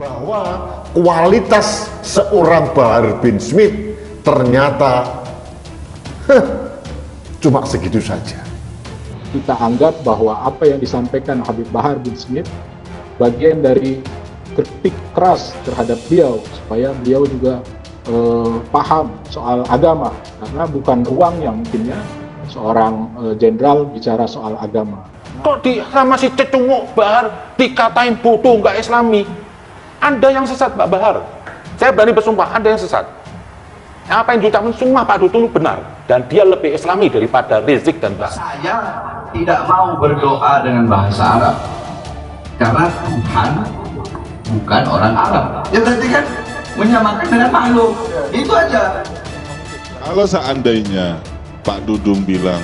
bahwa kualitas seorang Bahar bin Smith ternyata cuma segitu saja. Kita anggap bahwa apa yang disampaikan Habib Bahar bin Smith bagian dari kritik keras terhadap beliau, supaya beliau juga paham soal agama, karena bukan ruangnya mungkinnya seorang jenderal bicara soal agama. Kok sama si Cecunguk Bahar dikatain bodoh, nggak islami? Anda yang sesat, Pak Bahar. Saya berani bersumpah, Anda yang sesat. Apa yang diucapkan sumpah Pak Dutun benar, dan dia lebih islami daripada Rizik dan Bahar. Saya tidak mau berdoa dengan bahasa Arab karena Tuhan bukan orang Arab. Ya berarti kan menyamakan dengan makhluk. Itu aja. Kalau seandainya Pak Dudung bilang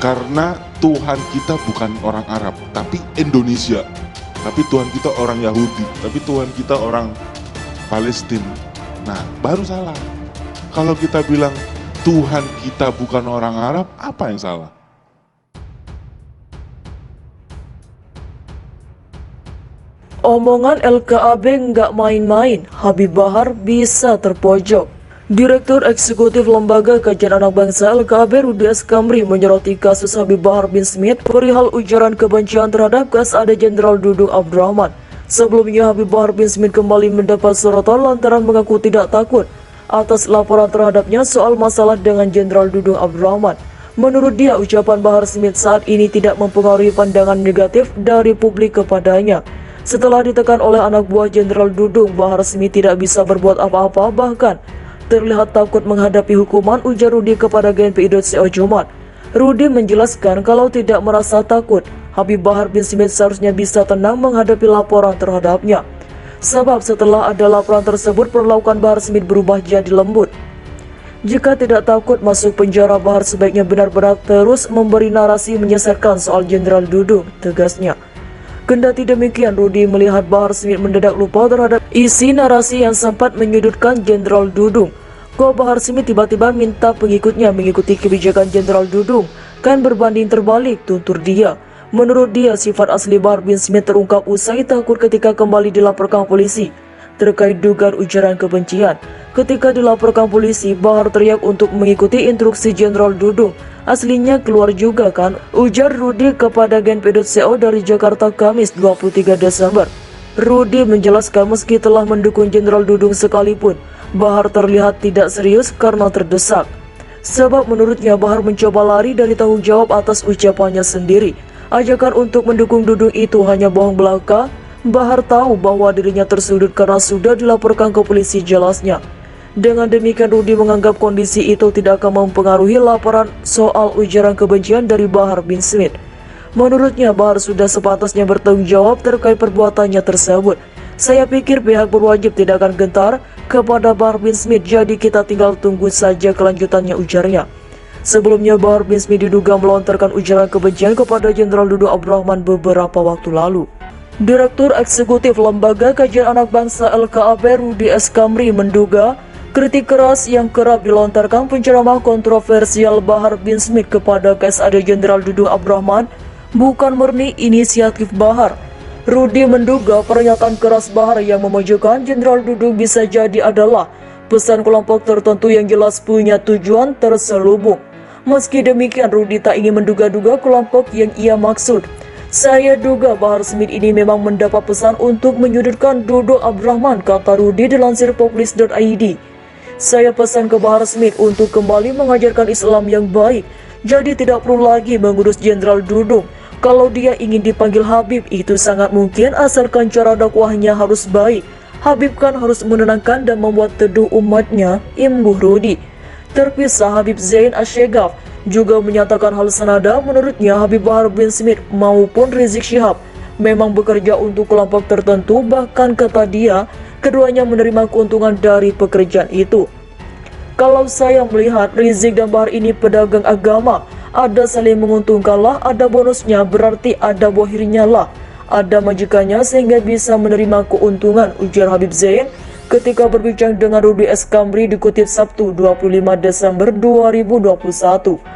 karena Tuhan kita bukan orang Arab tapi Indonesia, tapi Tuhan kita orang Yahudi, tapi Tuhan kita orang Palestina, nah baru salah. Kalau kita bilang Tuhan kita bukan orang Arab, apa yang salah? Omongan LKAB nggak main-main, Habib Bahar bisa terpojok. Direktur Eksekutif Lembaga Kajian Anak Bangsa LKAB Rudi Eskamri menyoroti kasus Habib Bahar bin Smith perihal ujaran kebencian terhadap Kasada Jenderal Dudung Abdurrahman. Sebelumnya Habib Bahar bin Smith kembali mendapat sorotan lantaran mengaku tidak takut atas laporan terhadapnya soal masalah dengan Jenderal Dudung Abdurrahman. Menurut dia, ucapan Bahar Smith saat ini tidak mempengaruhi pandangan negatif dari publik kepadanya. Setelah ditekan oleh anak buah Jenderal Dudung, Bahar Smith tidak bisa berbuat apa-apa, bahkan terlihat takut menghadapi hukuman, ujar Rudi kepada GNPI.co Jumat. Rudi menjelaskan kalau tidak merasa takut, Habib Bahar bin Smith seharusnya bisa tenang menghadapi laporan terhadapnya. Sebab setelah ada laporan tersebut, perlakuan Bahar Smith berubah jadi lembut. Jika tidak takut masuk penjara, Bahar sebaiknya benar-benar terus memberi narasi menyesatkan soal Jenderal Dudung, tegasnya. Kendati demikian, Rudi melihat Bahar Smith mendadak lupa terhadap isi narasi yang sempat menyudutkan Jenderal Dudung. Kok Bahar Smith tiba-tiba minta pengikutnya mengikuti kebijakan Jenderal Dudung? Kan berbanding terbalik, tutur dia. Menurut dia, sifat asli Bahar bin Smith terungkap usai takut ketika kembali dilaporkan polisi terkait dugaan ujaran kebencian. Ketika dilaporkan polisi, Bahar teriak untuk mengikuti instruksi Jenderal Dudung. Aslinya keluar juga kan, ujar Rudi kepada GNPI.co dari Jakarta Kamis 23 Desember. Rudi menjelaskan meski telah mendukung Jenderal Dudung sekalipun, Bahar terlihat tidak serius karena terdesak. Sebab menurutnya Bahar mencoba lari dari tanggung jawab atas ucapannya sendiri. Ajakan untuk mendukung Dudung itu hanya bohong belaka. Bahar tahu bahwa dirinya tersudut karena sudah dilaporkan ke polisi, jelasnya. Dengan demikian, Rudi menganggap kondisi itu tidak akan mempengaruhi laporan soal ujaran kebencian dari Bahar bin Smith. Menurutnya, Bahar sudah sepantasnya bertanggung jawab terkait perbuatannya tersebut. Saya pikir pihak berwajib tidak akan gentar kepada Bahar bin Smith, jadi kita tinggal tunggu saja kelanjutannya, ujarnya. Sebelumnya, Bahar bin Smith diduga melontarkan ujaran kebencian kepada Jenderal Dudung Abdurrahman beberapa waktu lalu. Direktur Eksekutif Lembaga Kajian Anak Bangsa LKAB Rudi Eskamri menduga kritik keras yang kerap dilontarkan penceramah kontroversial Bahar bin Smith kepada Kasada Jenderal Dudung Abdurrahman bukan murni inisiatif Bahar. Rudi menduga pernyataan keras Bahar yang memojokkan Jenderal Dudung bisa jadi adalah pesan kelompok tertentu yang jelas punya tujuan terselubung. Meski demikian, Rudi tak ingin menduga-duga kelompok yang ia maksud. Saya duga Bahar Smith ini memang mendapat pesan untuk menyudutkan Dudung Abdurrahman, kata Rudi dilansir poplis.id. Saya pesan ke Bahar Smith untuk kembali mengajarkan Islam yang baik, jadi tidak perlu lagi mengurus Jenderal Dudung. Kalau dia ingin dipanggil Habib, itu sangat mungkin asalkan cara dakwahnya harus baik. Habib kan harus menenangkan dan membuat teduh umatnya, imbuh Rudi. Terpisah, Habib Zain Asyegaf juga menyatakan hal senada. Menurutnya, Habib Bahar bin Smith maupun Rizik Syihab memang bekerja untuk kelompok tertentu, bahkan kata dia, keduanya menerima keuntungan dari pekerjaan itu. Kalau saya melihat Rizik dan Bahar ini pedagang agama, ada saling menguntungkanlah, ada bonusnya, berarti ada bohirnya lah, ada majikannya sehingga bisa menerima keuntungan, ujar Habib Zain ketika berbincang dengan Rudi Eskamri dikutip Sabtu 25 Desember 2021.